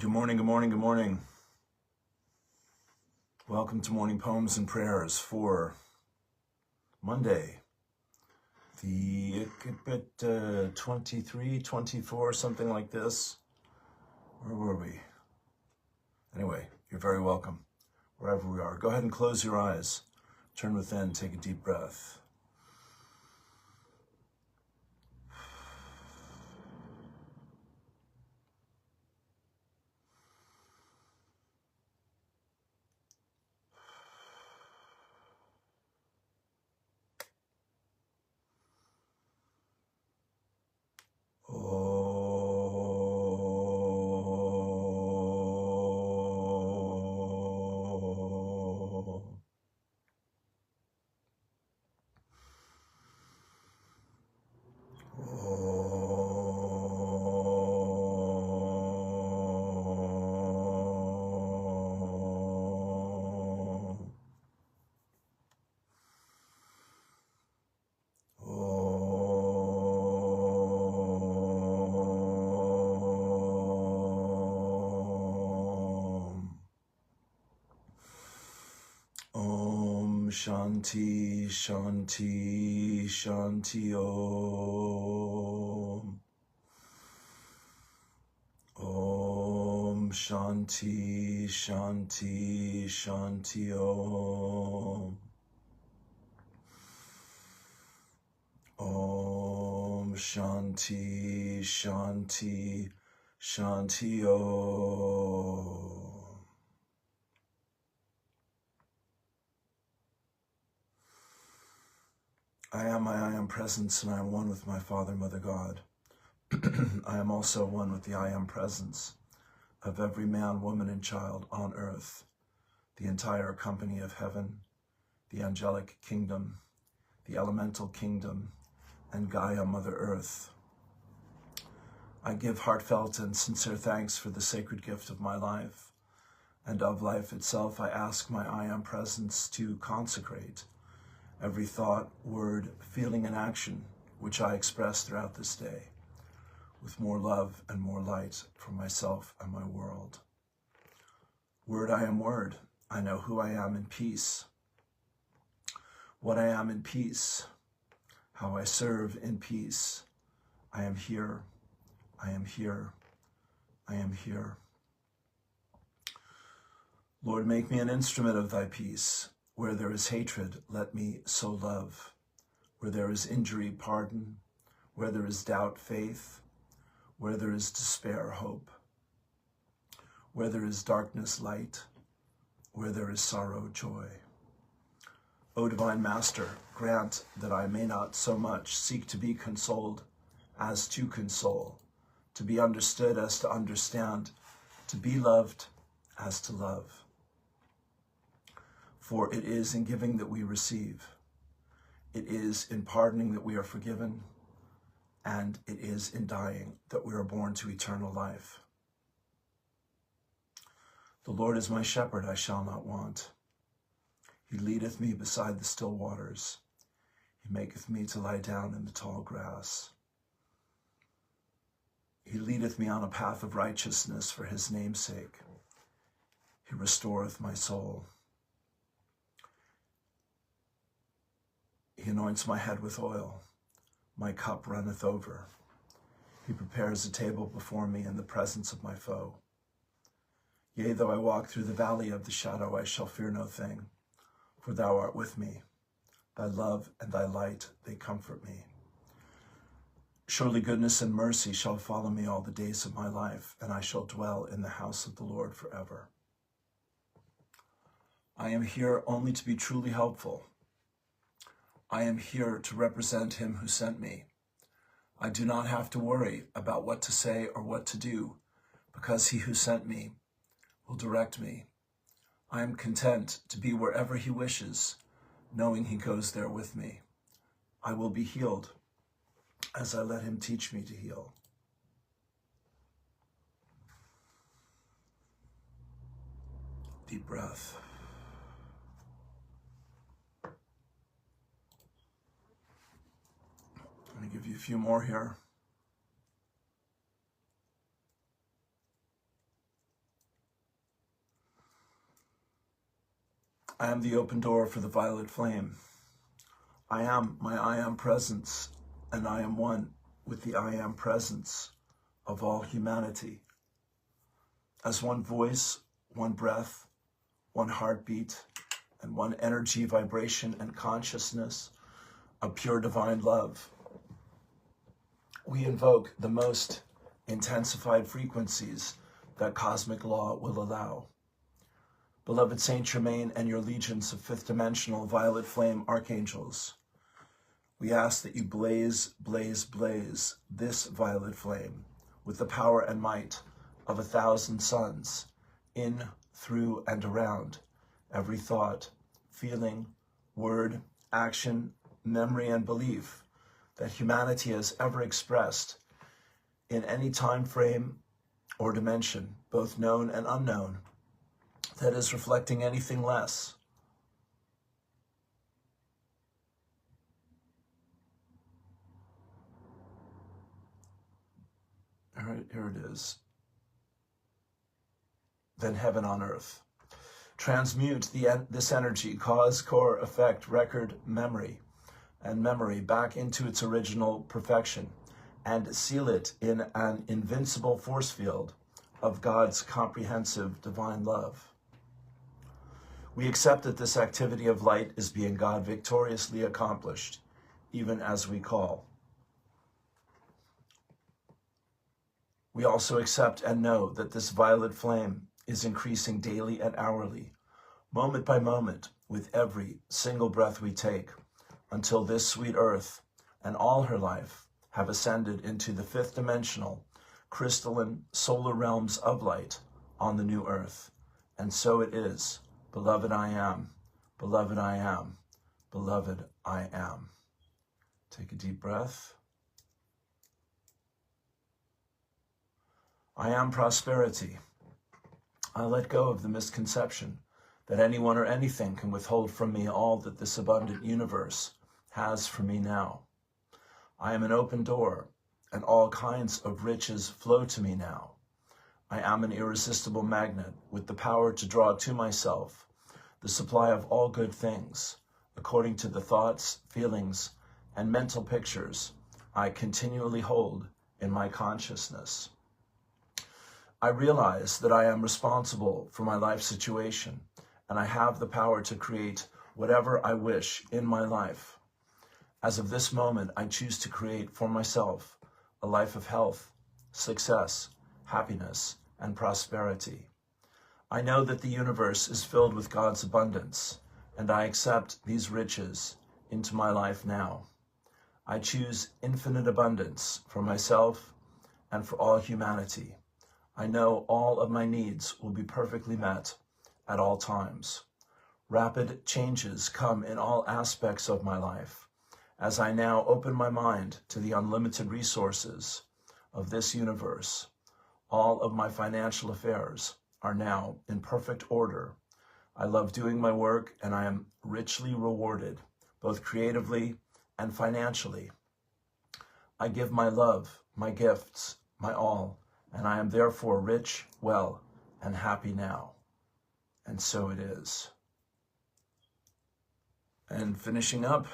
Good morning, good morning, good morning. Welcome to Morning Poems and Prayers for Monday, the 23, 24, something like this. Where were we? Anyway, you're very welcome, wherever we are. Go ahead and close your eyes. Turn within, take a deep breath. Shanti, Shanti, Shanti Om. Om Shanti, Shanti, Shanti Om. Om Shanti, Shanti, Shanti Om. I am presence, and I am one with my Father, Mother, God. I am also one with the I am presence of every man, woman, and child on earth, the entire company of heaven, the angelic kingdom, the elemental kingdom, and Gaia, Mother Earth. I give heartfelt and sincere thanks for the sacred gift of my life, and of life itself. I ask my I am presence to consecrate every thought, word, feeling, and action which I express throughout this day, with more love and more light for myself and my world. Word, I am word. I know who I am in peace, what I am in peace, how I serve in peace. I am here, I am here, I am here. Lord, make me an instrument of thy peace. Where there is hatred, let me sow love. Where there is injury, pardon. Where there is doubt, faith. Where there is despair, hope. Where there is darkness, light. Where there is sorrow, joy. O Divine Master, grant that I may not so much seek to be consoled as to console, to be understood as to understand, to be loved as to love. For it is in giving that we receive. It is in pardoning that we are forgiven. And it is in dying that we are born to eternal life. The Lord is my shepherd, I shall not want. He leadeth me beside the still waters. He maketh me to lie down in the tall grass. He leadeth me on a path of righteousness for his name's sake. He restoreth my soul. He anoints my head with oil. My cup runneth over. He prepares a table before me in the presence of my foe. Yea, though I walk through the valley of the shadow, I shall fear no thing, for thou art with me. Thy love and thy light, they comfort me. Surely goodness and mercy shall follow me all the days of my life, and I shall dwell in the house of the Lord forever. I am here only to be truly helpful. I am here to represent him who sent me. I do not have to worry about what to say or what to do, because he who sent me will direct me. I am content to be wherever he wishes, knowing he goes there with me. I will be healed as I let him teach me to heal. Deep breath. I'm going to give you a few more here. I am the open door for the violet flame. I am my I am presence, and I am one with the I am presence of all humanity. As one voice, one breath, one heartbeat, and one energy, vibration, and consciousness of pure divine love, we invoke the most intensified frequencies that cosmic law will allow. Beloved Saint Germain and your legions of fifth dimensional violet flame archangels, we ask that you blaze, blaze, blaze this violet flame with the power and might of 1,000 suns in, through, and around every thought, feeling, word, action, memory, and belief that humanity has ever expressed in any time frame or dimension, both known and unknown, that is reflecting anything less. All right, here it is. Than heaven on earth. Transmute this energy, cause, core, effect, record, memory, and memory back into its original perfection, and seal it in an invincible force field of God's comprehensive divine love. We accept that this activity of light is being God victoriously accomplished, even as we call. We also accept and know that this violet flame is increasing daily and hourly, moment by moment, with every single breath we take, until this sweet earth and all her life have ascended into the fifth dimensional, crystalline solar realms of light on the new earth. And so it is. Beloved, I am. Beloved, I am. Beloved, I am. Take a deep breath. I am prosperity. I let go of the misconception that anyone or anything can withhold from me all that this abundant universe has for me now. I am an open door, and all kinds of riches flow to me now. I am an irresistible magnet with the power to draw to myself the supply of all good things, according to the thoughts, feelings, and mental pictures I continually hold in my consciousness. I realize that I am responsible for my life situation, and I have the power to create whatever I wish in my life. As of this moment, I choose to create for myself a life of health, success, happiness, and prosperity. I know that the universe is filled with God's abundance, and I accept these riches into my life now. I choose infinite abundance for myself and for all humanity. I know all of my needs will be perfectly met at all times. Rapid changes come in all aspects of my life, as I now open my mind to the unlimited resources of this universe. All of my financial affairs are now in perfect order. I love doing my work, and I am richly rewarded, both creatively and financially. I give my love, my gifts, my all, and I am therefore rich, well, and happy now. And so it is. And finishing up,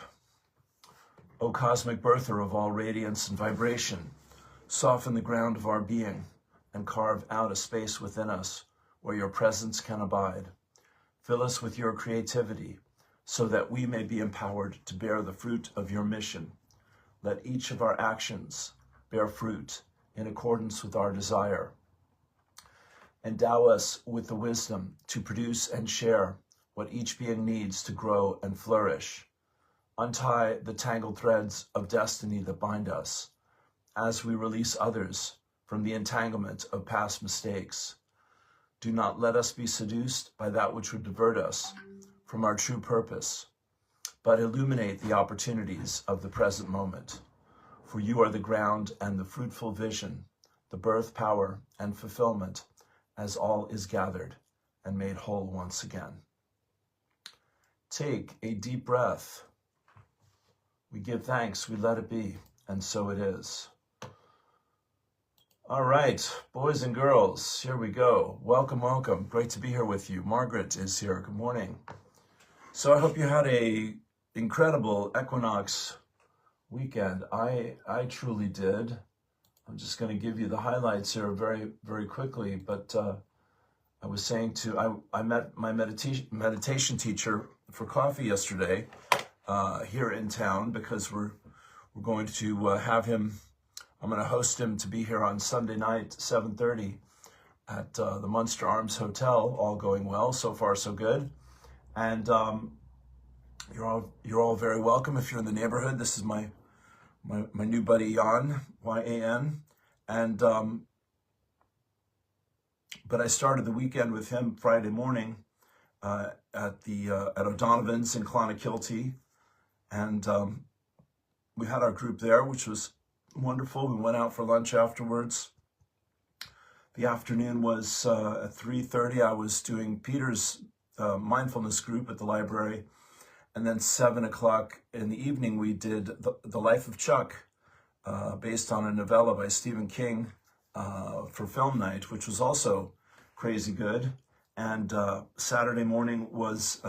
O cosmic birther of all radiance and vibration, soften the ground of our being and carve out a space within us where your presence can abide. Fill us with your creativity so that we may be empowered to bear the fruit of your mission. Let each of our actions bear fruit in accordance with our desire. Endow us with the wisdom to produce and share what each being needs to grow and flourish. Untie the tangled threads of destiny that bind us as we release others from the entanglement of past mistakes. Do not let us be seduced by that which would divert us from our true purpose, but illuminate the opportunities of the present moment. For you are the ground and the fruitful vision, the birth, power, and fulfillment, as all is gathered and made whole once again. Take a deep breath. We give thanks, we let it be, and so it is. All right, boys and girls, here we go. Welcome, welcome. Great to be here with you. Margaret is here. Good morning. So I hope you had a incredible equinox weekend. I truly did. I'm just going to give you the highlights here very, very quickly. But I was saying I met my meditation teacher for coffee yesterday here in town because we're going to have him. I'm going to host him to be here on Sunday night, 7:30 at the Munster Arms Hotel. All going well so far, so good. And you're all very welcome if you're in the neighborhood. This is my new buddy Jan, Y-A-N, and but I started the weekend with him Friday morning at O'Donovan's in Clonakilty, and we had our group there, which was wonderful. We went out for lunch afterwards. The afternoon was at 3:30. I was doing Peter's mindfulness group at the library, and then 7 o'clock in the evening we did the Life of Chuck, based on a novella by Stephen King, for film night, which was also crazy good. And Saturday morning was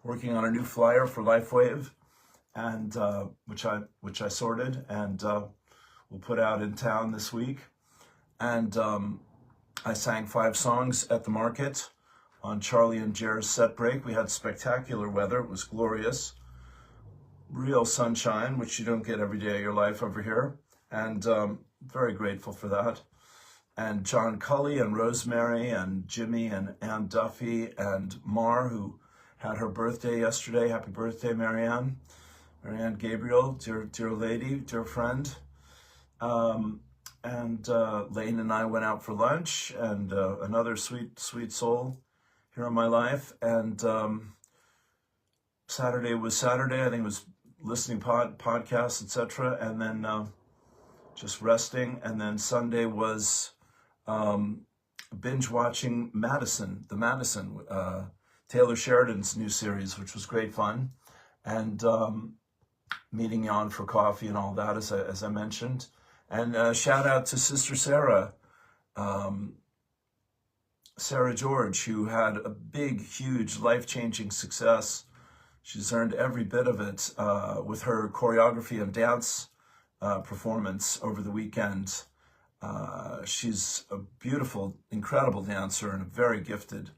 working on a new flyer for LifeWave, and which I sorted and we'll put out in town this week. And I sang 5 songs at the market on Charlie and Jer's set break. We had spectacular weather. It was glorious. Real sunshine, which you don't get every day of your life over here. And very grateful for that. And John Cully and Rosemary and Jimmy and Ann Duffy and Mar, who had her birthday yesterday. Happy birthday, Marianne. Marianne Gabriel, dear lady, dear friend. And Lane and I went out for lunch, and another sweet soul here in my life. And Saturday was Saturday. I think it was listening podcasts, etc. And then just resting. And then Sunday was binge watching the Madison, Taylor Sheridan's new series, which was great fun. And meeting Jan for coffee and all that, as I mentioned. And shout out to Sister Sarah, Sarah George, who had a big, huge, life-changing success. She's earned every bit of it with her choreography and dance performance over the weekend. She's a beautiful, incredible dancer and a very gifted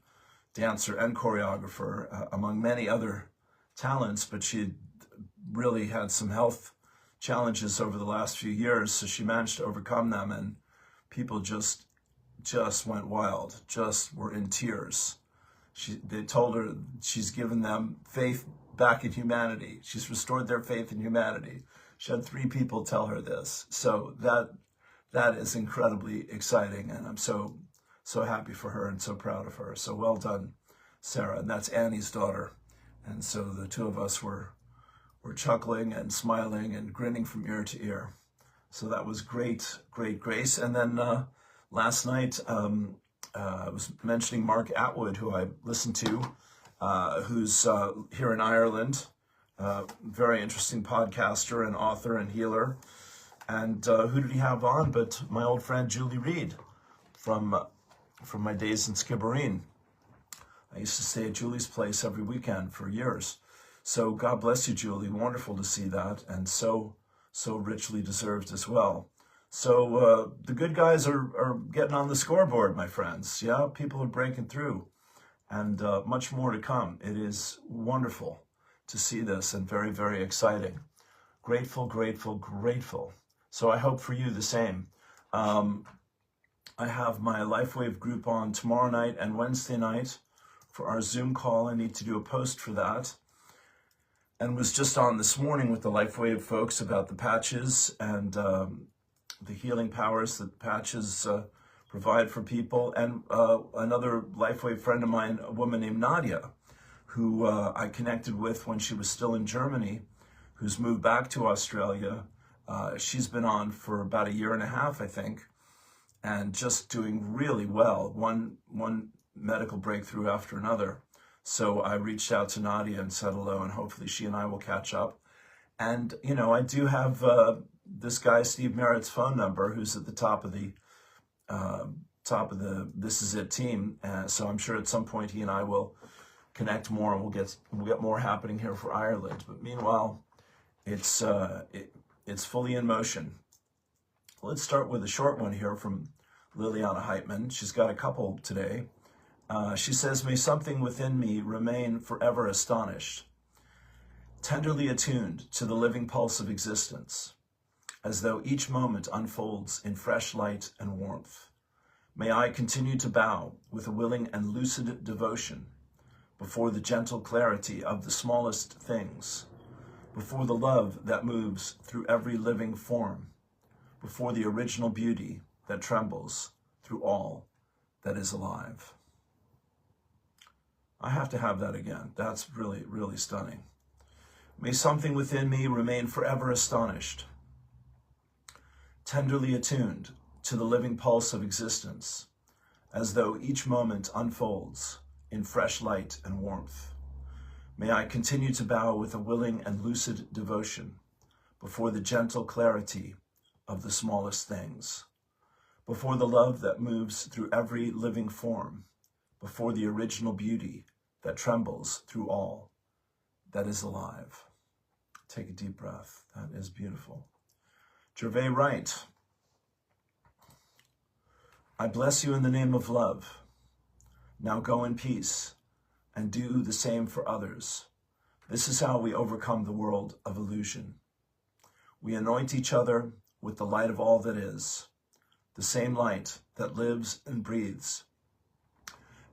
dancer and choreographer, among many other talents, but she really had some health challenges over the last few years, so she managed to overcome them, and people just went wild, just were in tears. They told her she's given them faith back in humanity. She's restored their faith in humanity. She had 3 people tell her this, so that is incredibly exciting, and I'm so happy for her and so proud of her. So well done, Sarah. And that's Annie's daughter, and so the 2 of us were chuckling and smiling and grinning from ear to ear. So that was great grace. And then last night, I was mentioning Mark Atwood, who I listened to, who's here in Ireland, very interesting podcaster and author and healer. And who did he have on but my old friend Julie Reed from my days in Skibbereen. I used to stay at Julie's place every weekend for years. So God bless you, Julie. Wonderful to see that, and so richly deserved as well. So the good guys are getting on the scoreboard, my friends. Yeah, people are breaking through, and much more to come. It is wonderful to see this, and very, very exciting. Grateful. So I hope for you the same. I have my LifeWave group on tomorrow night and Wednesday night for our Zoom call. I need to do a post for that. And was just on this morning with the LifeWave folks about the patches and the healing powers that patches provide for people. And another LifeWave friend of mine, a woman named Nadia, who I connected with when she was still in Germany, who's moved back to Australia. She's been on for about 1.5 years, I think, and just doing really well, one medical breakthrough after another. So I reached out to Nadia and said hello, and hopefully she and I will catch up. And, you know, I do have this guy, Steve Merritt's phone number, who's at the top of the This Is It team. So I'm sure at some point he and I will connect more, and we'll get more happening here for Ireland. But meanwhile, it's fully in motion. Let's start with a short one here from Liliana Heitman. She's got a couple today. She says, "May something within me remain forever astonished, tenderly attuned to the living pulse of existence, as though each moment unfolds in fresh light and warmth. May I continue to bow with a willing and lucid devotion before the gentle clarity of the smallest things, before the love that moves through every living form, before the original beauty that trembles through all that is alive." I have to have that again. That's really, really stunning. May something within me remain forever astonished, tenderly attuned to the living pulse of existence, as though each moment unfolds in fresh light and warmth. May I continue to bow with a willing and lucid devotion before the gentle clarity of the smallest things, before the love that moves through every living form, before the original beauty that trembles through all that is alive. Take a deep breath. That is beautiful. Gervais Wright. "I bless you in the name of love. Now go in peace and do the same for others. This is how we overcome the world of illusion. We anoint each other with the light of all that is, the same light that lives and breathes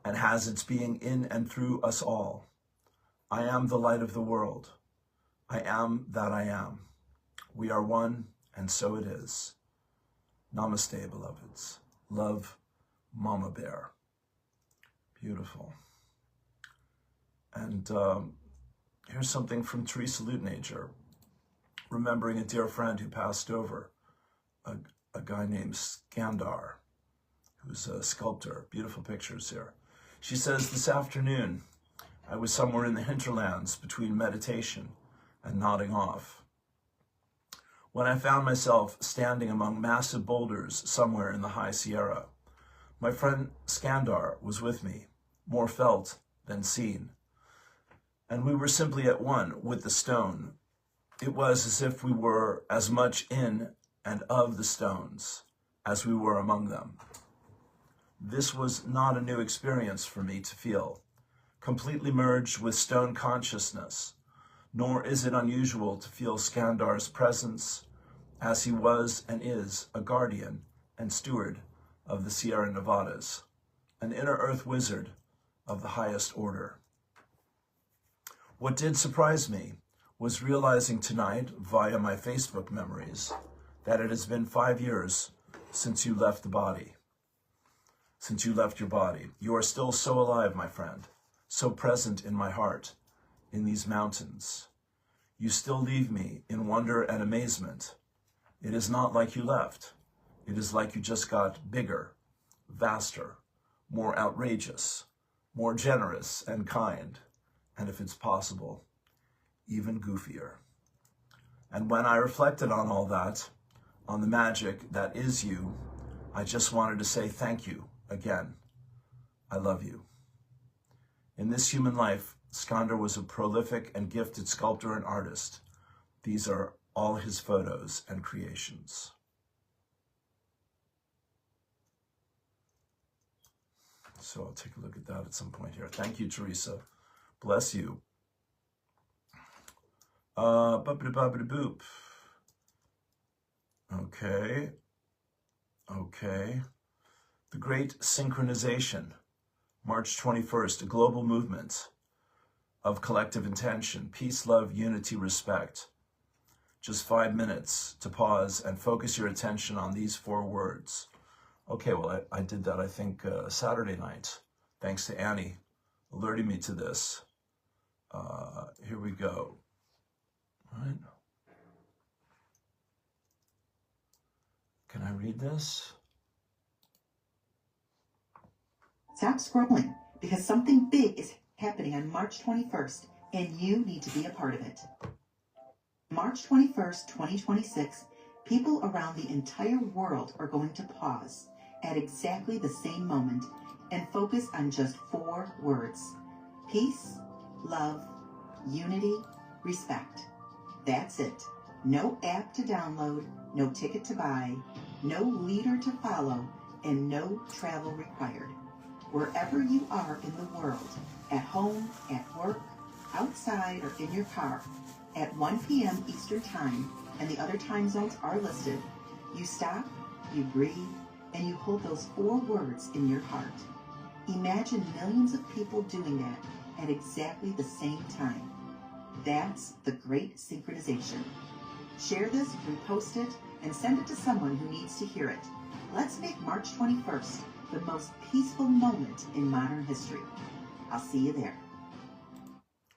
and has its being in and through us all. I am the light of the world. I am that I am. We are one, and so it is. Namaste, beloveds. Love, Mama Bear." Beautiful. And here's something from Teresa Lutnager, remembering a dear friend who passed over, a guy named Skandar, who's a sculptor. Beautiful pictures here. She says, "This afternoon, I was somewhere in the hinterlands between meditation and nodding off, when I found myself standing among massive boulders somewhere in the high Sierra. My friend Skandar was with me, more felt than seen, and we were simply at one with the stone. It was as if we were as much in and of the stones as we were among them. This was not a new experience for me to feel, completely merged with stone consciousness, nor is it unusual to feel Skandar's presence, as he was and is a guardian and steward of the Sierra Nevadas, an inner earth wizard of the highest order. What did surprise me was realizing tonight, via my Facebook memories, that it has been 5 years since you left the body. Since you left your body. You are still so alive, my friend, so present in my heart, in these mountains. You still leave me in wonder and amazement. It is not like you left. It is like you just got bigger, vaster, more outrageous, more generous and kind, and if it's possible, even goofier. And when I reflected on all that, on the magic that is you, I just wanted to say thank you again. I love you." In this human life, Skandar was a prolific and gifted sculptor and artist. These are all his photos and creations. So I'll take a look at that at some point here. Thank you, Teresa. Bless you. Boop. Okay. The Great Synchronization, March 21st, a global movement of collective intention, peace, love, unity, respect. Just 5 minutes to pause and focus your attention on these 4 words. Okay, well, I did that, I think, Saturday night, thanks to Annie alerting me to this. Here we go. All right. Can I read this? Stop scrolling, because something big is happening on March 21st, and you need to be a part of it. March 21st, 2026, people around the entire world are going to pause at exactly the same moment and focus on just 4 words. Peace, love, unity, respect. That's it. No app to download, no ticket to buy, no leader to follow, and no travel required. Wherever you are in the world, at home, at work, outside, or in your car, at 1 p.m. Eastern Time, and the other time zones are listed, you stop, you breathe, and you hold those 4 words in your heart. Imagine millions of people doing that at exactly the same time. That's the great synchronization. Share this, repost it, and send it to someone who needs to hear it. Let's make March 21st the most peaceful moment in modern history. I'll see you there.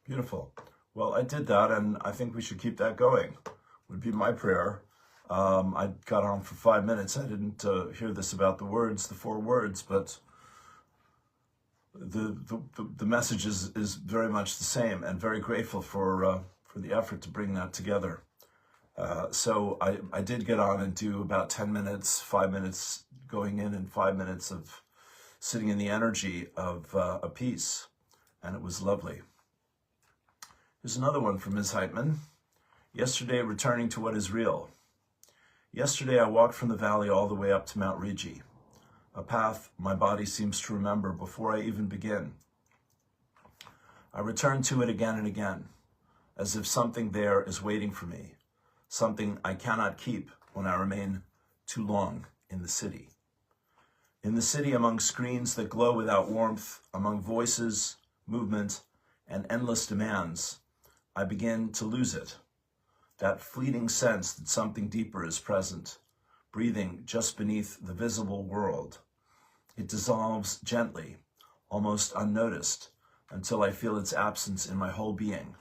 Beautiful. Well, I did that, and I think we should keep that going, would be my prayer. I got on for 5 minutes. I didn't hear this about the words, the 4 words, but the message is very much the same, and very grateful for the effort to bring that together. So I did get on and do about 10 minutes, 5 minutes going in and 5 minutes of sitting in the energy of a piece, and it was lovely. Here's another one from Ms. Heitman. Yesterday, returning to what is real. Yesterday, I walked from the valley all the way up to Mount Rigi, a path my body seems to remember before I even begin. I return to it again and again, as if something there is waiting for me, something I cannot keep when I remain too long in the city. In the city, among screens that glow without warmth, among voices, movement, and endless demands, I begin to lose it. That fleeting sense that something deeper is present, breathing just beneath the visible world. It dissolves gently, almost unnoticed, until I feel its absence in my whole being,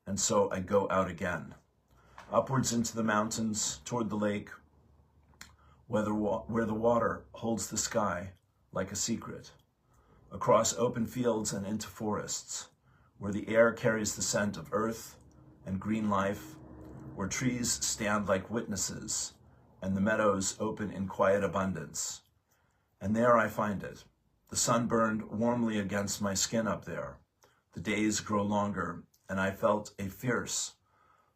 and so I go out again, upwards into the mountains, toward the lake, where the water holds the sky like a secret, across open fields and into forests, where the air carries the scent of earth and green life, where trees stand like witnesses, and the meadows open in quiet abundance. And there I find it. The sun burned warmly against my skin up there. The days grow longer, and I felt a fierce,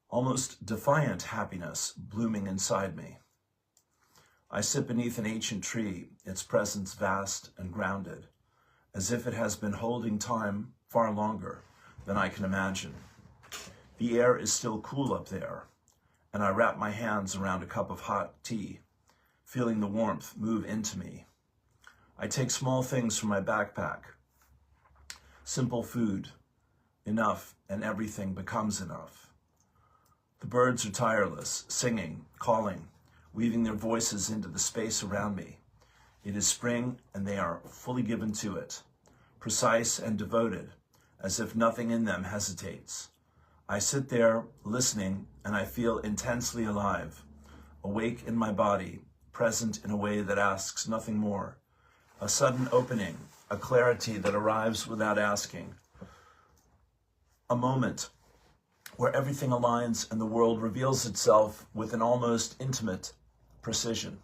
almost defiant happiness blooming inside me. I sit beneath an ancient tree, its presence vast and grounded, as if it has been holding time far longer than I can imagine. The air is still cool up there, and I wrap my hands around a cup of hot tea, feeling the warmth move into me. I take small things from my backpack. Simple food, enough, and everything becomes enough. The birds are tireless, singing, calling, weaving their voices into the space around me. It is spring, and they are fully given to it, precise and devoted, as if nothing in them hesitates. I sit there listening, and I feel intensely alive, awake in my body, present in a way that asks nothing more. A sudden opening, a clarity that arrives without asking. A moment where everything aligns and the world reveals itself with an almost intimate precision.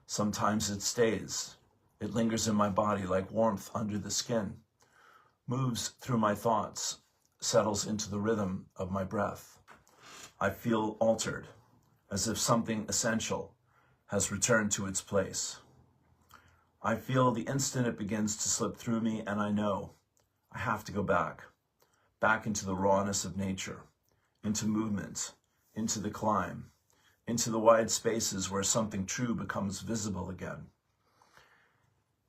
Sometimes it stays. It lingers in my body like warmth under the skin, moves through my thoughts, settles into the rhythm of my breath. I feel altered, as if something essential has returned to its place. I feel the instant it begins to slip through me, and I know I have to go back into the rawness of nature, into movement, into the climb, into the wide spaces where something true becomes visible again.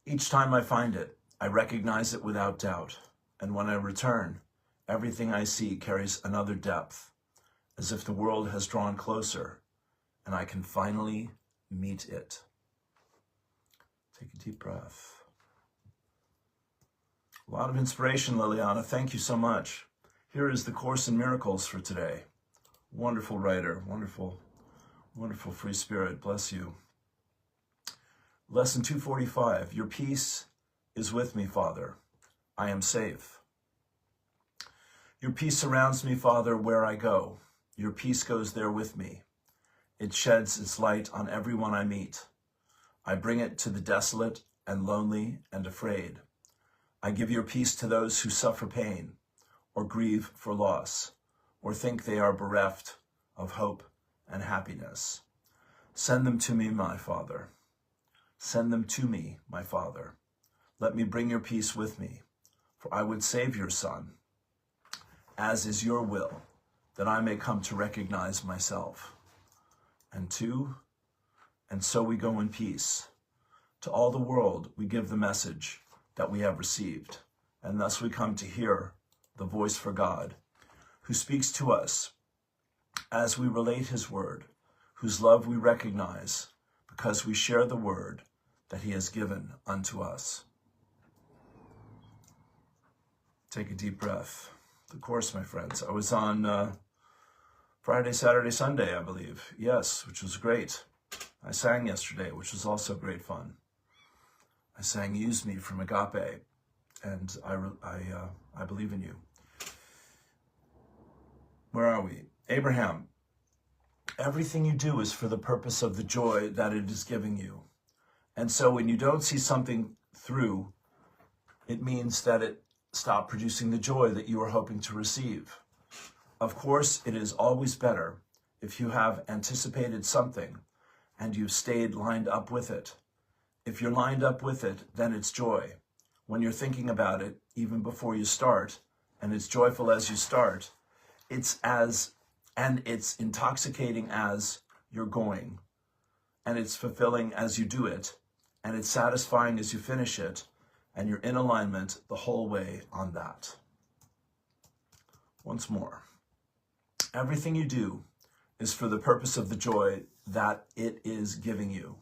Each time I find it, I recognize it without doubt, and when I return, everything I see carries another depth, as if the world has drawn closer, and I can finally meet it. Take a deep breath. A lot of inspiration, Liliana. Thank you so much. Here is the Course in Miracles for today. Wonderful writer, wonderful, wonderful free spirit. Bless you. Lesson 245. Your peace is with me, Father. I am safe. Your peace surrounds me, Father, where I go. Your peace goes there with me. It sheds its light on everyone I meet. I bring it to the desolate and lonely and afraid. I give your peace to those who suffer pain or grieve for loss or think they are bereft of hope and happiness. Send them to me, my Father. Send them to me, my Father. Let me bring your peace with me, for I would save your Son, as is your will, that I may come to recognize myself. And so we go in peace. To all the world we give the message that we have received, and thus we come to hear the voice for God, who speaks to us as we relate his word, whose love we recognize because we share the word that he has given unto us. Take a deep breath. The course, my friends. I was on Friday, Saturday, Sunday, I believe. Yes, which was great. I sang yesterday, which was also great fun. I sang Use Me from Agape, and I believe in you. Where are we? Abraham, everything you do is for the purpose of the joy that it is giving you. And so when you don't see something through, it means that it stopped producing the joy that you were hoping to receive. Of course, it is always better if you have anticipated something and you've stayed lined up with it. If you're lined up with it, then it's joy. When you're thinking about it, even before you start, and it's joyful as you start, it's intoxicating as you're going, and it's fulfilling as you do it, and it's satisfying as you finish it, and you're in alignment the whole way on that. Once more, everything you do is for the purpose of the joy that it is giving you.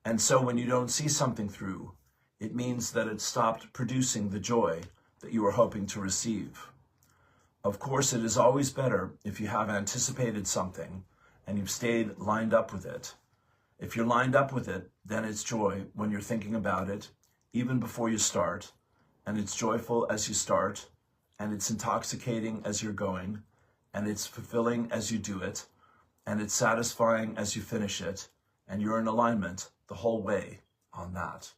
And so when you don't see something through, it means that it stopped producing the joy that you were hoping to receive. Of course, it is always better if you have anticipated something and you've stayed lined up with it. If you're lined up with it, then it's joy when you're thinking about it, even before you start, and it's joyful as you start, and it's intoxicating as you're going, and it's fulfilling as you do it, and it's satisfying as you finish it, and you're in alignment the whole way on that.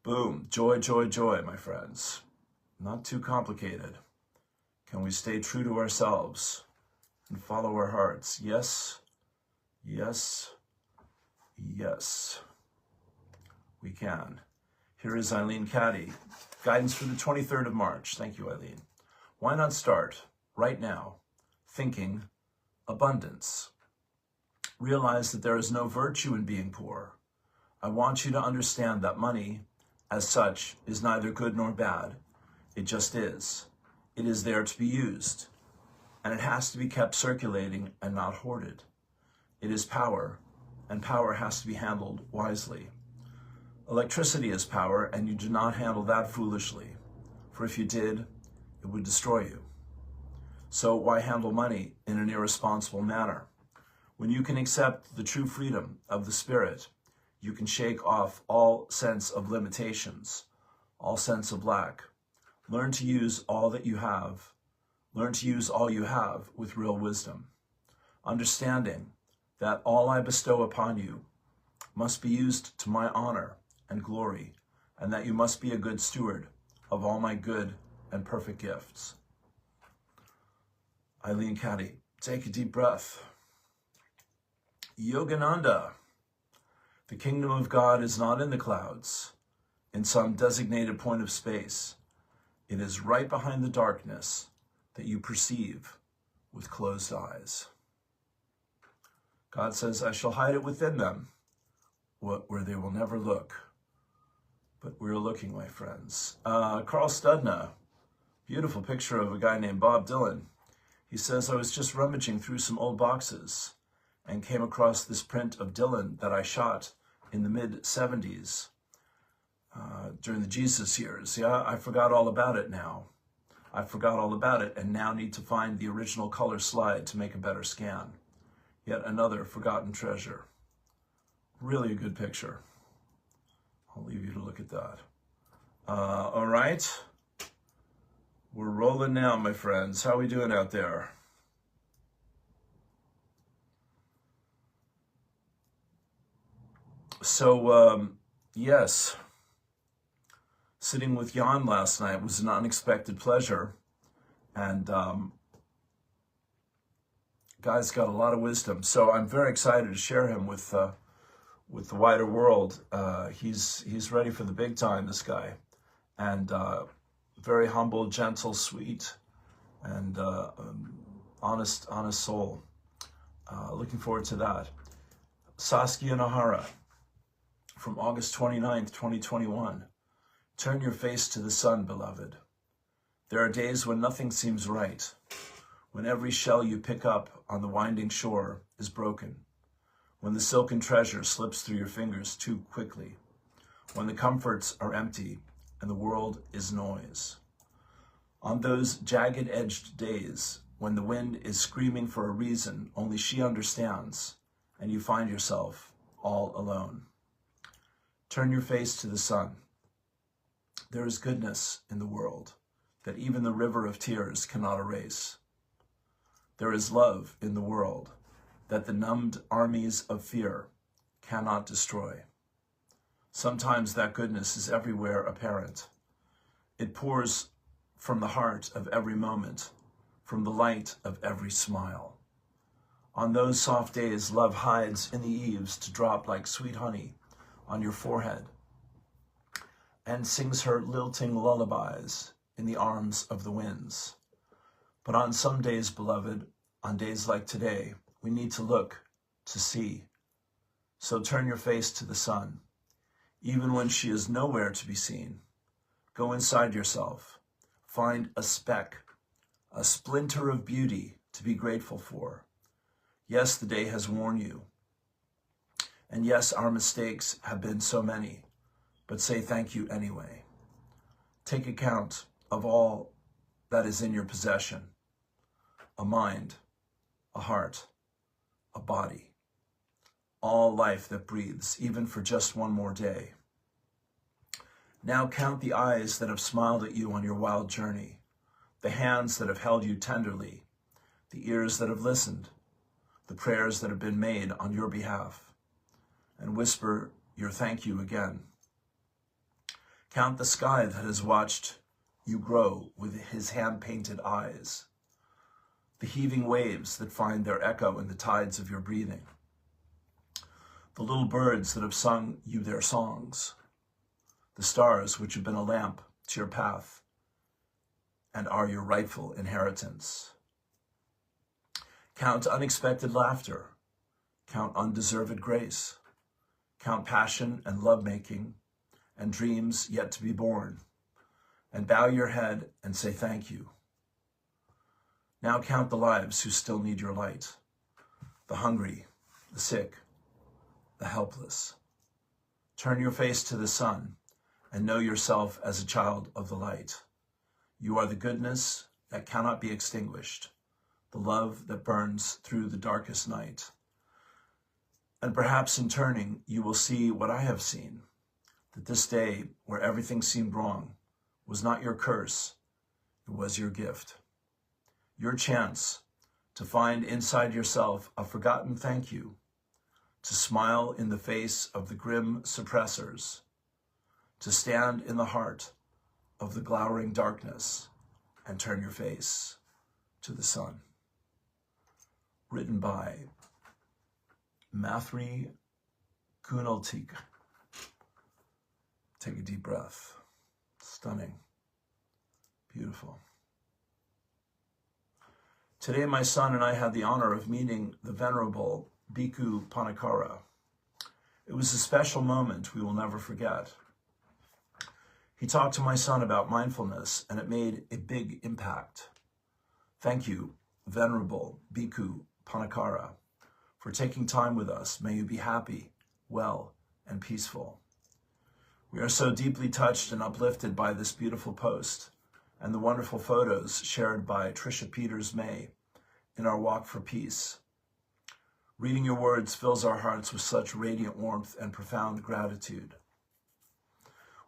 Boom. Joy, joy, joy, my friends. Not too complicated. Can we stay true to ourselves and follow our hearts? Yes, yes, yes. We can. Here is Eileen Caddy. Guidance for the 23rd of March. Thank you, Eileen. Why not start right now thinking abundance? Realize that there is no virtue in being poor. I want you to understand that money, as such, is neither good nor bad. It just is. It is there to be used, and it has to be kept circulating and not hoarded. It is power, and power has to be handled wisely. Electricity is power, and you do not handle that foolishly, for if you did, it would destroy you. So why handle money in an irresponsible manner? When you can accept the true freedom of the Spirit, you can shake off all sense of limitations, all sense of lack. Learn to use all that you have. Learn to use all you have with real wisdom, understanding that all I bestow upon you must be used to my honor and glory, and that you must be a good steward of all my good and perfect gifts. Eileen Caddy, take a deep breath. Yogananda, the kingdom of God is not in the clouds, in some designated point of space. It is right behind the darkness that you perceive with closed eyes. God says, I shall hide it within them, where they will never look. But we're looking, my friends. Carl Studna, beautiful picture of a guy named Bob Dylan. He says, I was just rummaging through some old boxes and came across this print of Dylan that I shot in the mid-'70s during the Jesus years. Yeah, I forgot all about it now. I forgot all about it and now need to find the original color slide to make a better scan. Yet another forgotten treasure. Really a good picture. I'll leave you to look at that. All right. We're rolling now, my friends. How are we doing out there? So, yes. Sitting with Jan last night was an unexpected pleasure, and guy's got a lot of wisdom. So I'm very excited to share him with the wider world. He's ready for the big time, this guy, and very humble, gentle, sweet, and honest soul. Looking forward to that. Saskia Nahara from August 29th, 2021. Turn your face to the sun, beloved. There are days when nothing seems right, when every shell you pick up on the winding shore is broken, when the silken treasure slips through your fingers too quickly, when the comforts are empty and the world is noise. On those jagged-edged days, when the wind is screaming for a reason only she understands, and you find yourself all alone. Turn your face to the sun. There is goodness in the world that even the river of tears cannot erase. There is love in the world that the numbed armies of fear cannot destroy. Sometimes that goodness is everywhere apparent. It pours from the heart of every moment, from the light of every smile. On those soft days, love hides in the eaves to drop like sweet honey on your forehead, and sings her lilting lullabies in the arms of the winds. But on some days, beloved, on days like today, we need to look to see. So turn your face to the sun, even when she is nowhere to be seen. Go inside yourself, find a speck, a splinter of beauty to be grateful for. Yes, the day has worn you. And yes, our mistakes have been so many, but say thank you anyway. Take account of all that is in your possession: a mind, a heart, a body, all life that breathes, even for just one more day. Now count the eyes that have smiled at you on your wild journey, the hands that have held you tenderly, the ears that have listened, the prayers that have been made on your behalf, and whisper your thank you again. Count the sky that has watched you grow with his hand-painted eyes, the heaving waves that find their echo in the tides of your breathing, the little birds that have sung you their songs, the stars which have been a lamp to your path and are your rightful inheritance. Count unexpected laughter, count undeserved grace, count passion and lovemaking and dreams yet to be born, and bow your head and say thank you. Now count the lives who still need your light, the hungry, the sick, the helpless. Turn your face to the sun and know yourself as a child of the light. You are the goodness that cannot be extinguished, the love that burns through the darkest night. And perhaps in turning, you will see what I have seen, that this day where everything seemed wrong was not your curse, it was your gift. Your chance to find inside yourself a forgotten thank you, to smile in the face of the grim suppressors, to stand in the heart of the glowering darkness and turn your face to the sun. Written by Mathri Kunaltik. Take a deep breath. Stunning. Beautiful. Today, my son and I had the honor of meeting the Venerable Bhikkhu Panakara. It was a special moment we will never forget. He talked to my son about mindfulness, and it made a big impact. Thank you, Venerable Bhikkhu Panakara, for taking time with us. May you be happy, well, and peaceful. We are so deeply touched and uplifted by this beautiful post and the wonderful photos shared by Tricia Peters-May in our Walk for Peace. Reading your words fills our hearts with such radiant warmth and profound gratitude.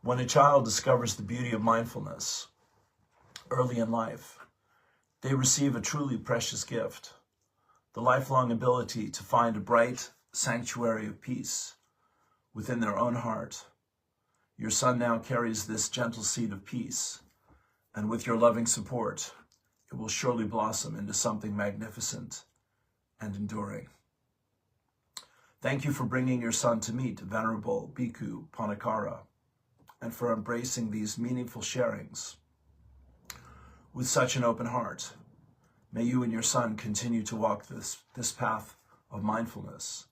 When a child discovers the beauty of mindfulness early in life, they receive a truly precious gift, the lifelong ability to find a bright sanctuary of peace within their own heart. Your son now carries this gentle seed of peace, and with your loving support, it will surely blossom into something magnificent and enduring. Thank you for bringing your son to meet Venerable Bhikkhu Panakara, and for embracing these meaningful sharings with such an open heart. May you and your son continue to walk this path of mindfulness.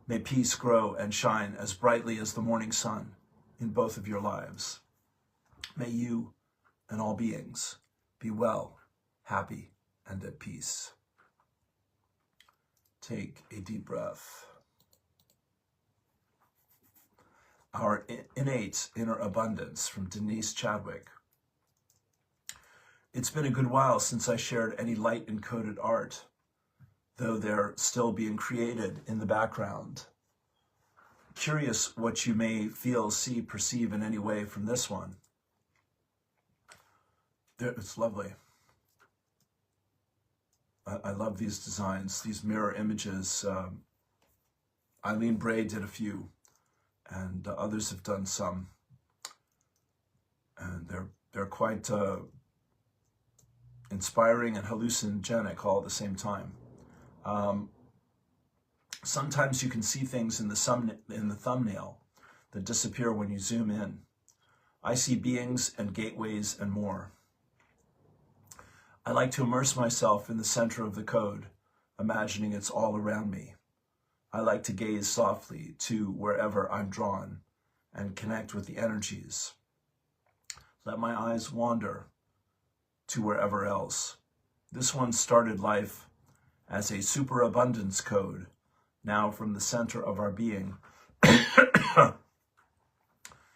May peace grow and shine as brightly as the morning sun in both of your lives. May you and all beings be well, happy, and at peace. Take a deep breath. Our innate inner abundance, from Denise Chadwick. It's been a good while since I shared any light-encoded art, though they're still being created in the background. Curious what you may feel, see, perceive in any way from this one. It's lovely. I love these designs, these mirror images. Eileen Bray did a few, and others have done some. And they're quite inspiring and hallucinogenic all at the same time. Sometimes you can see things in the thumbnail that disappear when you zoom in. I see beings and gateways and more. I like to immerse myself in the center of the code, imagining it's all around me. I like to gaze softly to wherever I'm drawn and connect with the energies. Let my eyes wander to wherever else. This one started life as a superabundance code. Now from the center of our being,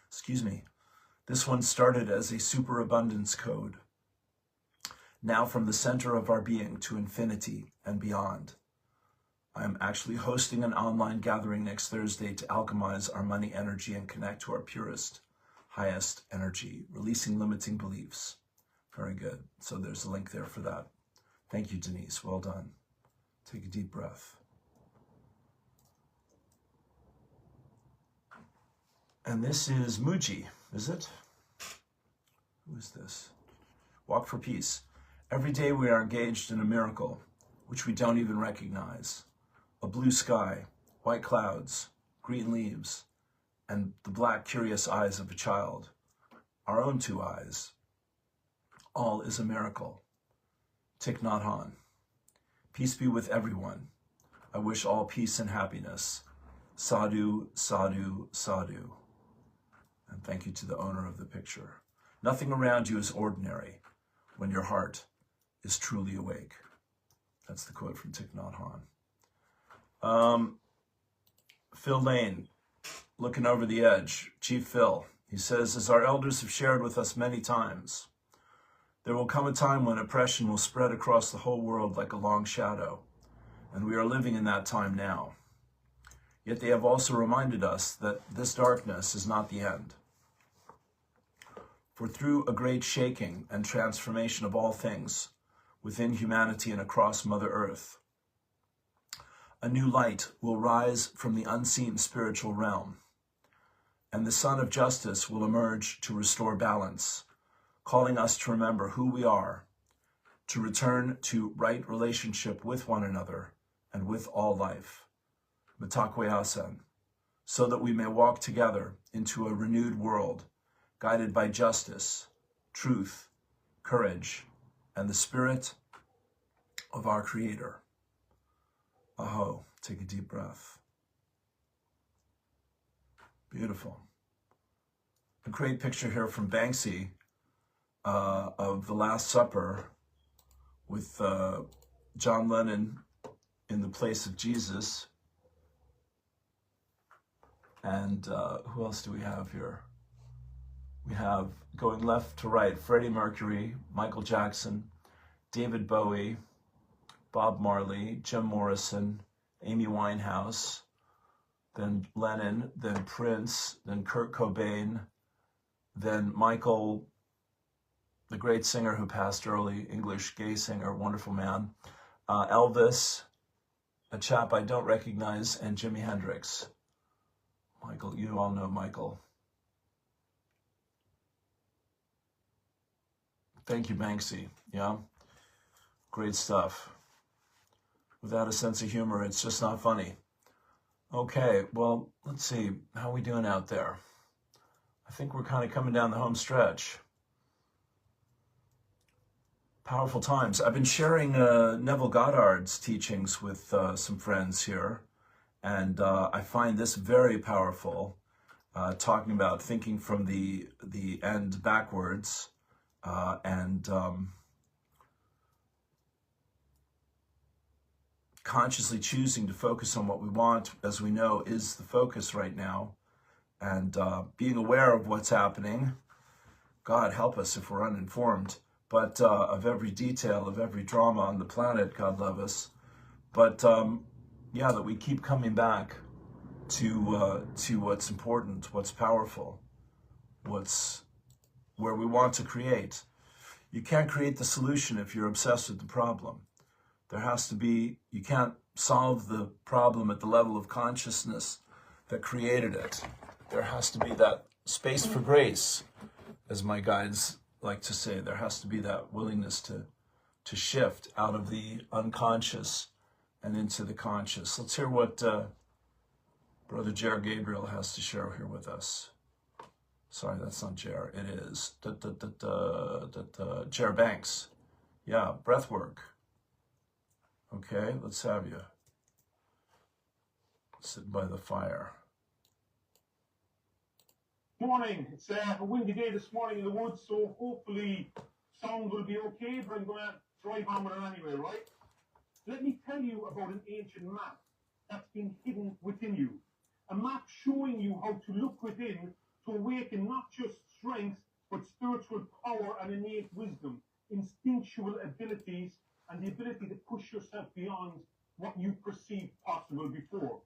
excuse me, this one started as a superabundance code. Now from the center of our being to infinity and beyond. I am actually hosting an online gathering next Thursday to alchemize our money energy and connect to our purest, highest energy, releasing limiting beliefs. Very good. So there's a link there for that. Thank you, Denise. Well done. Take a deep breath. And this is Muji, is it? Who is this? Walk for Peace. Every day we are engaged in a miracle, which we don't even recognize. A blue sky, white clouds, green leaves, and the black, curious eyes of a child. Our own two eyes. All is a miracle. Thich Nhat Hanh. Peace be with everyone. I wish all peace and happiness. Sadhu, sadhu, sadhu. And thank you to the owner of the picture. Nothing around you is ordinary when your heart is truly awake. That's the quote from Thich Nhat Hanh. Phil Lane, looking over the edge. Chief Phil, he says, as our elders have shared with us many times, there will come a time when oppression will spread across the whole world like a long shadow, and we are living in that time now. Yet they have also reminded us that this darkness is not the end. For through a great shaking and transformation of all things within humanity and across Mother Earth, a new light will rise from the unseen spiritual realm, and the sun of justice will emerge to restore balance, calling us to remember who we are, to return to right relationship with one another and with all life, Mitakuye Oyasin, so that we may walk together into a renewed world, guided by justice, truth, courage, and the spirit of our Creator. Aho, take a deep breath. Beautiful. A great picture here from Banksy of the Last Supper with John Lennon in the place of Jesus. And who else do we have here? We have, going left to right, Freddie Mercury, Michael Jackson, David Bowie, Bob Marley, Jim Morrison, Amy Winehouse, then Lennon, then Prince, then Kurt Cobain, then Michael, the great singer who passed early, English gay singer, wonderful man, Elvis, a chap I don't recognize, and Jimi Hendrix. Michael, you all know Michael. Thank you, Banksy. Yeah, great stuff. Without a sense of humor, it's just not funny. Okay, well, let's see. How are we doing out there? I think we're kind of coming down the home stretch. Powerful times. I've been sharing Neville Goddard's teachings with some friends here, and I find this very powerful, talking about thinking from the end backwards, and consciously choosing to focus on what we want, as we know, is the focus right now, and being aware of what's happening. God help us if we're uninformed, but of every detail, of every drama on the planet, God love us. But yeah, that we keep coming back to what's important, what's powerful, what's where we want to create. You can't create the solution if you're obsessed with the problem. There has to be, you can't solve the problem at the level of consciousness that created it. There has to be that space for grace, as my guides like to say. There has to be that willingness to shift out of the unconscious and into the conscious. Let's hear what Brother Jer Gabriel has to share here with us. Sorry, that's not Jer. It is Jer Banks. Yeah, breath work. Okay, let's have you. Sit by the fire. Morning. It's a windy day this morning in the woods, so hopefully sound will be okay, but I'm going to drive on with it anyway, right? Let me tell you about an ancient map that's been hidden within you. A map showing you how to look within to awaken not just strength, but spiritual power and innate wisdom, instinctual abilities, and the ability to push yourself beyond what you perceived possible before.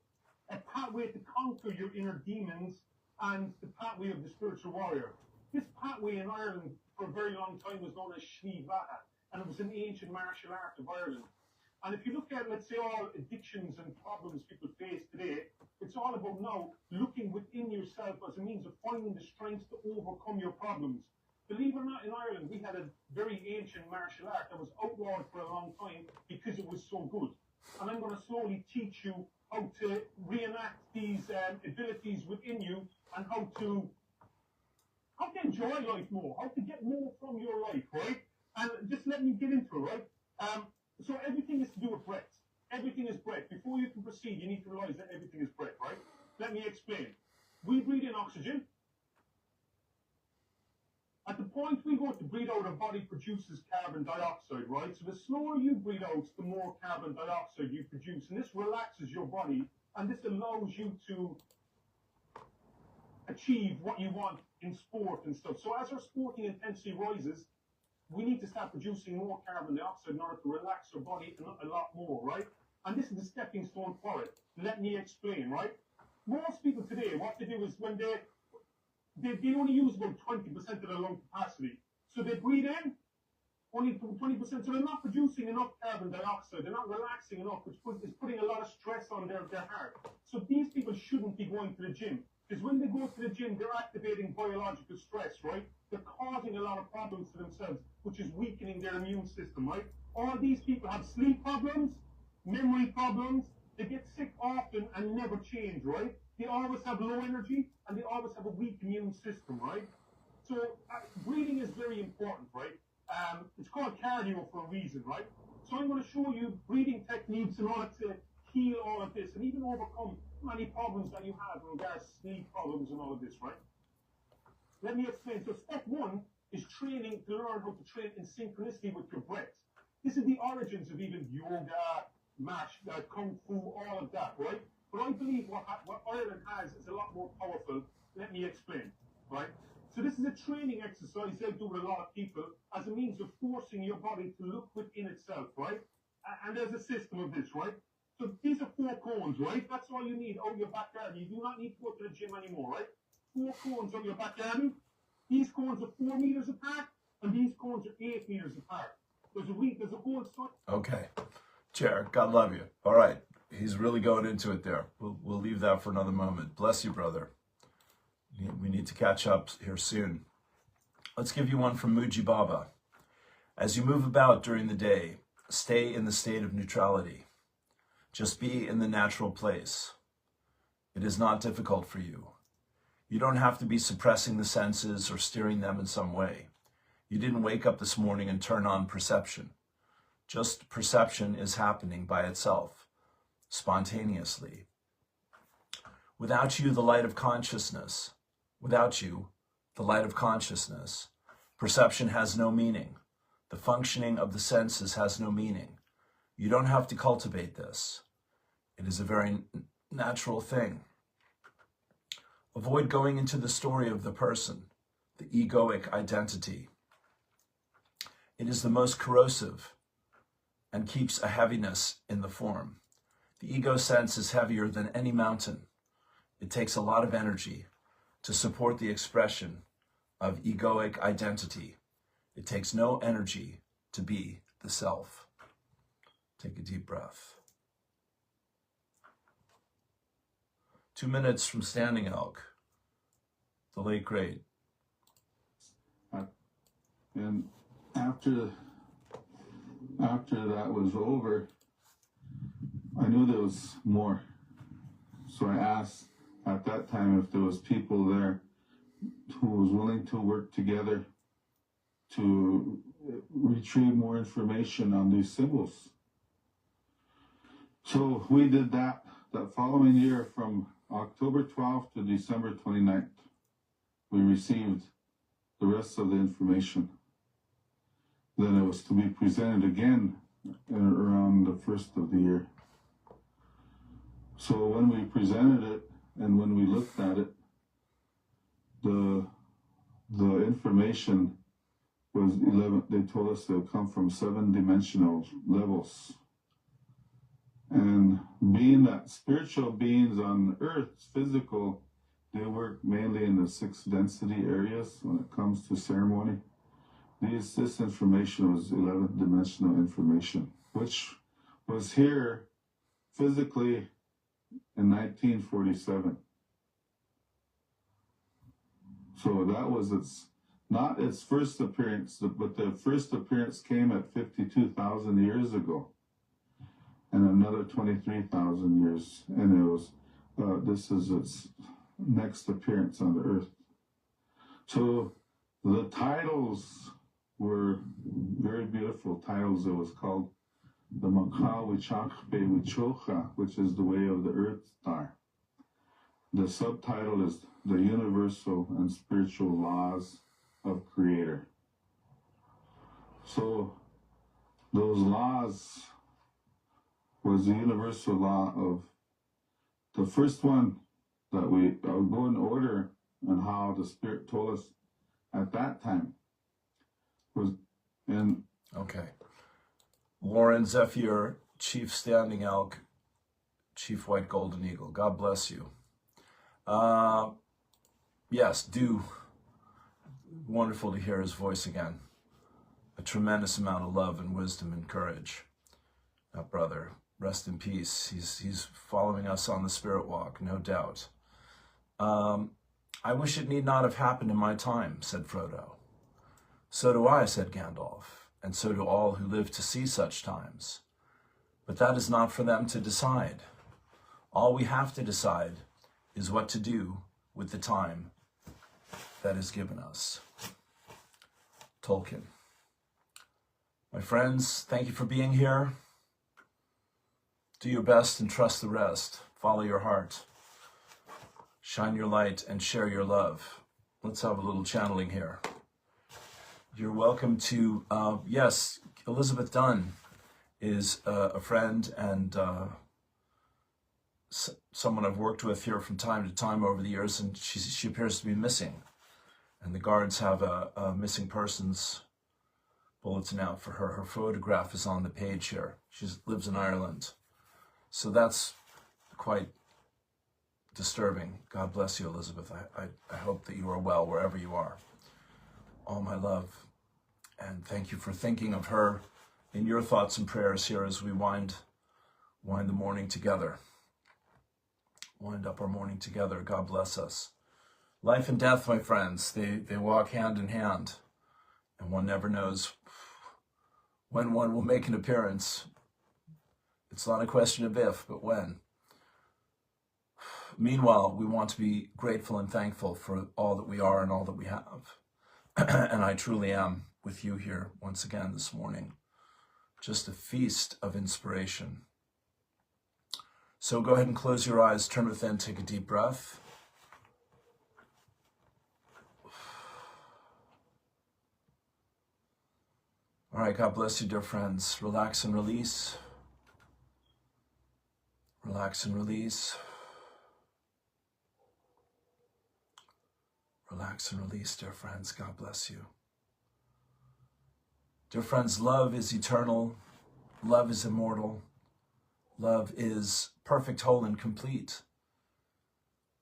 A pathway to conquer your inner demons and the pathway of the spiritual warrior. This pathway in Ireland for a very long time was known as Sní Bheatha, and it was an ancient martial art of Ireland. And if you look at, let's say, all addictions and problems people face today, it's all about now looking within yourself as a means of finding the strength to overcome your problems. Believe it or not, in Ireland, we had a very ancient martial art that was outlawed for a long time because it was so good. And I'm going to slowly teach you how to reenact these abilities within you and how to enjoy life more, how to get more from your life, right? And just let me get into it, right? So everything is to do with breath. Everything is breath. Before you can proceed, you need to realize that everything is breath, right? Let me explain. We breathe in oxygen. At the point we go to breathe out, our body produces carbon dioxide, right? So the slower you breathe out, the more carbon dioxide you produce. And this relaxes your body, and this allows you to achieve what you want in sport and stuff. So as our sporting intensity rises, we need to start producing more carbon dioxide in order to relax our body a lot more, right? And this is the stepping stone for it. Let me explain, right? Most people today, what they do is when they only use about 20% of their lung capacity. So they breathe in, only 20%, so they're not producing enough carbon dioxide, they're not relaxing enough, which is putting a lot of stress on their heart. So these people shouldn't be going to the gym, because when they go to the gym, they're activating biological stress, right? They're causing a lot of problems to themselves, which is weakening their immune system, right? All these people have sleep problems, memory problems, they get sick often and never change, right? They always have low energy, and they always have a weak immune system, right? So breathing is very important, right? It's called cardio for a reason, right? So I'm going to show you breathing techniques in order to heal all of this and even overcome many problems that you have in regards to sleep problems and all of this, right? Let me explain. So step one is training to learn how to train in synchronicity with your breath. This is the origins of even yoga, kung fu, all of that, right? But I believe what Ireland has is a lot more powerful. Let me explain, right? So this is a training exercise they do with a lot of people as a means of forcing your body to look within itself, right? And there's a system of this, right? So these are 4 cones, right? That's all you need out your backyard. You do not need to go to the gym anymore, right? 4 cones out your backyard. These cones are 4 meters apart, and these cones are 8 meters apart. There's a whole study. Okay. Jared, God love you. All right. He's really going into it there. We'll leave that for another moment. Bless you, brother. We need to catch up here soon. Let's give you one from Muji Baba. As you move about during the day, stay in the state of neutrality. Just be in the natural place. It is not difficult for you. You don't have to be suppressing the senses or steering them in some way. You didn't wake up this morning and turn on perception. Just perception is happening by itself, spontaneously. Without you, the light of consciousness. Without you, the light of consciousness. Perception has no meaning. The functioning of the senses has no meaning. You don't have to cultivate this. It is a very natural thing. Avoid going into the story of the person, the egoic identity. It is the most corrosive and keeps a heaviness in the form. The ego sense is heavier than any mountain. It takes a lot of energy to support the expression of egoic identity. It takes no energy to be the self. Take a deep breath. 2 minutes from Standing Elk, the late great. And after that was over, I knew there was more. So I asked at that time if there was people there who was willing to work together to retrieve more information on these symbols. So we did that following year from October 12th to December 29th. We received the rest of the information. Then it was to be presented again around the first of the year. So when we presented it and when we looked at it, the information was 11. They told us it would come from 7-dimensional levels. And being that spiritual beings on earth, physical, they work mainly in the 6 density areas when it comes to ceremony. This information was 11-dimensional information, which was here physically in 1947. So that was not its first appearance, but the first appearance came at 52,000 years ago, and another 23,000 years, and it was this is its next appearance on the earth. So the titles were very beautiful titles. It was called the Makha Wichakbe Wichocha, which is the way of the earth star. The subtitle is the universal and spiritual laws of Creator. So those laws was the universal law of the first one that I'll go in order on how the Spirit told us at that time was in. Okay. Lauren Zephyr, Chief Standing Elk, Chief White Golden Eagle. God bless you. Yes, wonderful to hear his voice again. A tremendous amount of love and wisdom and courage. That brother, rest in peace. He's following us on the spirit walk, no doubt. I wish it need not have happened in my time, said Frodo. So do I, said Gandalf, and so do all who live to see such times. But that is not for them to decide. All we have to decide is what to do with the time that is given us. Tolkien. My friends, thank you for being here. Do your best and trust the rest. Follow your heart. Shine your light and share your love. Let's have a little channeling here. You're welcome to, yes, Elizabeth Dunn is a friend and someone I've worked with here from time to time over the years, and she appears to be missing. And the guards have a missing persons bulletin out for her. Her photograph is on the page here. She lives in Ireland. So that's quite disturbing. God bless you, Elizabeth. I hope that you are well wherever you are. All my love. And thank you for thinking of her in your thoughts and prayers here as we wind the morning together. Wind up our morning together. God bless us. Life and death, my friends, they walk hand in hand. And one never knows when one will make an appearance. It's not a question of if, but when. Meanwhile, we want to be grateful and thankful for all that we are and all that we have. And I truly am with you here once again this morning. Just a feast of inspiration. So go ahead and close your eyes, turn within, take a deep breath. All right, God bless you, dear friends. Relax and release. Relax and release. Relax and release, dear friends. God bless you. Dear friends, love is eternal. Love is immortal. Love is perfect, whole, and complete.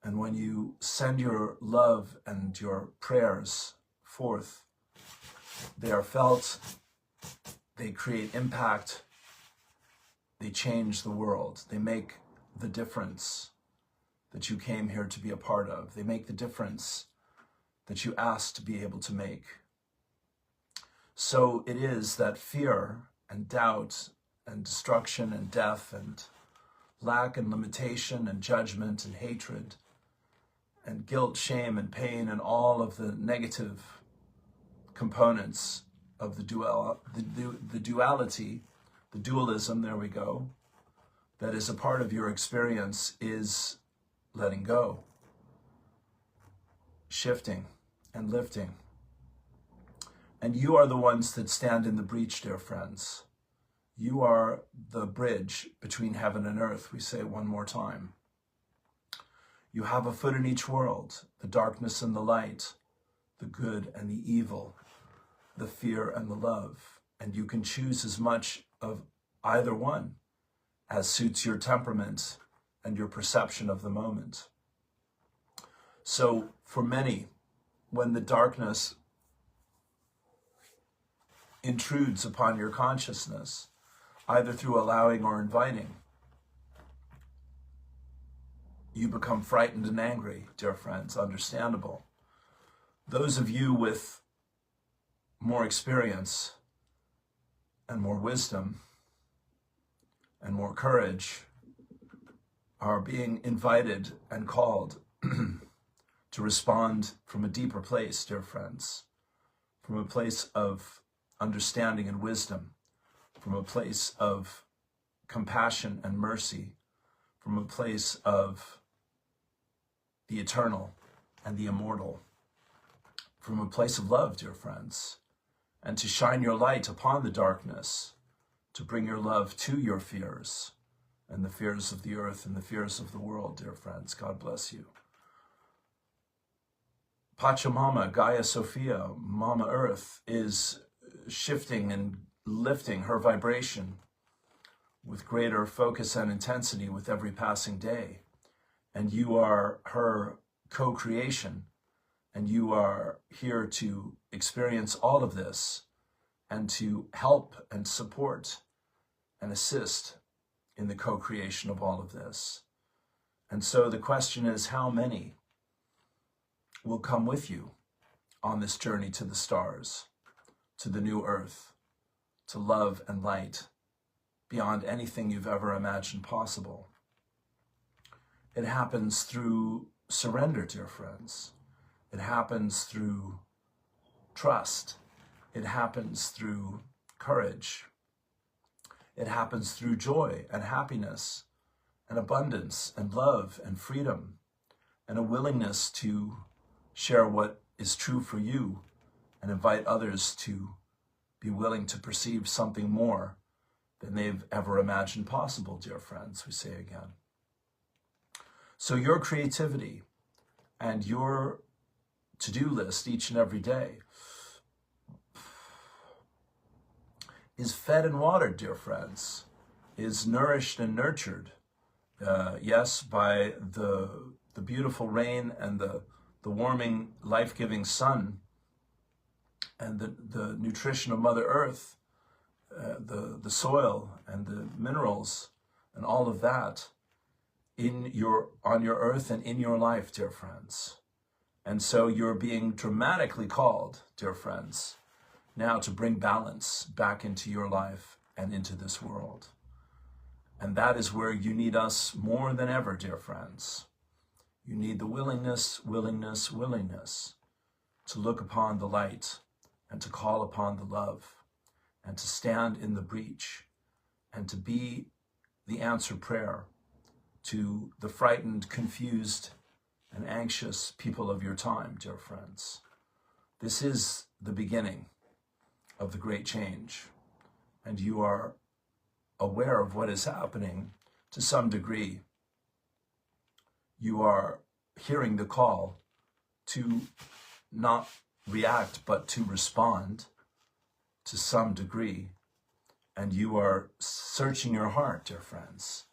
And when you send your love and your prayers forth, they are felt, they create impact, they change the world. They make the difference that you came here to be a part of. They make the difference that you asked to be able to make. So it is that fear and doubt and destruction and death and lack and limitation and judgment and hatred and guilt, shame and pain and all of the negative components of the duality, the dualism, there we go, that is a part of your experience is letting go, shifting and lifting. And you are the ones that stand in the breach, dear friends. You are the bridge between heaven and earth, we say one more time. You have a foot in each world, the darkness and the light, the good and the evil, the fear and the love. And you can choose as much of either one as suits your temperament and your perception of the moment. So for many, when the darkness intrudes upon your consciousness, either through allowing or inviting, you become frightened and angry, dear friends, understandable. Those of you with more experience and more wisdom and more courage are being invited and called to respond from a deeper place, dear friends, from a place of understanding and wisdom, from a place of compassion and mercy, from a place of the eternal and the immortal, from a place of love, dear friends, and to shine your light upon the darkness, to bring your love to your fears and the fears of the earth and the fears of the world, dear friends. God bless you. Pachamama, Gaia Sophia, Mama Earth, is shifting and lifting her vibration with greater focus and intensity with every passing day. And you are her co-creation, and you are here to experience all of this and to help and support and assist in the co-creation of all of this. And so the question is, how many will come with you on this journey to the stars, to the new earth, to love and light beyond anything you've ever imagined possible? It happens through surrender, dear friends. It happens through trust. It happens through courage. It happens through joy and happiness and abundance and love and freedom and a willingness to share what is true for you and invite others to be willing to perceive something more than they've ever imagined possible, dear friends, we say again. So your creativity and your to-do list each and every day is fed and watered, dear friends, is nourished and nurtured, yes, by the beautiful rain and the warming, life-giving sun and the nutrition of Mother Earth, the soil and the minerals and all of that on your earth and in your life, dear friends. And so you're being dramatically called, dear friends, now to bring balance back into your life and into this world. And that is where you need us more than ever, dear friends. You need the willingness to look upon the light and to call upon the love and to stand in the breach and to be the answered prayer to the frightened, confused, and anxious people of your time, dear friends. This is the beginning of the great change, and you are aware of what is happening to some degree. You are hearing the call to not react, but to respond to some degree. And you are searching your heart, dear friends,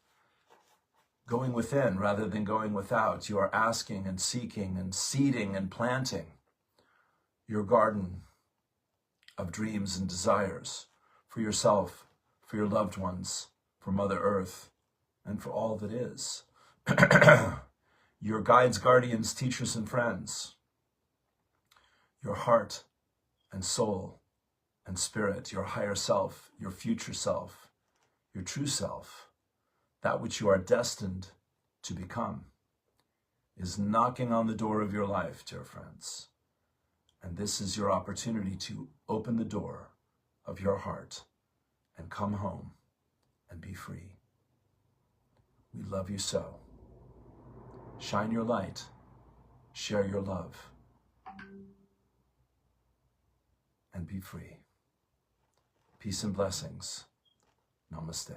going within rather than going without. You are asking and seeking and seeding and planting your garden of dreams and desires for yourself, for your loved ones, for Mother Earth, and for all that is. Your guides, guardians, teachers, and friends, your heart and soul and spirit, your higher self, your future self, your true self, that which you are destined to become, is knocking on the door of your life, dear friends. And this is your opportunity to open the door of your heart and come home and be free. We love you so. Shine your light, share your love, and be free. Peace and blessings. Namaste.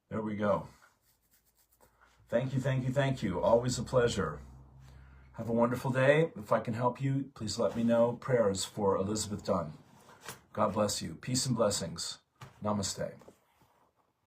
There we go. Thank you, thank you, thank you. Always a pleasure. Have a wonderful day. If I can help you, please let me know. Prayers for Elizabeth Dunn. God bless you. Peace and blessings. Namaste.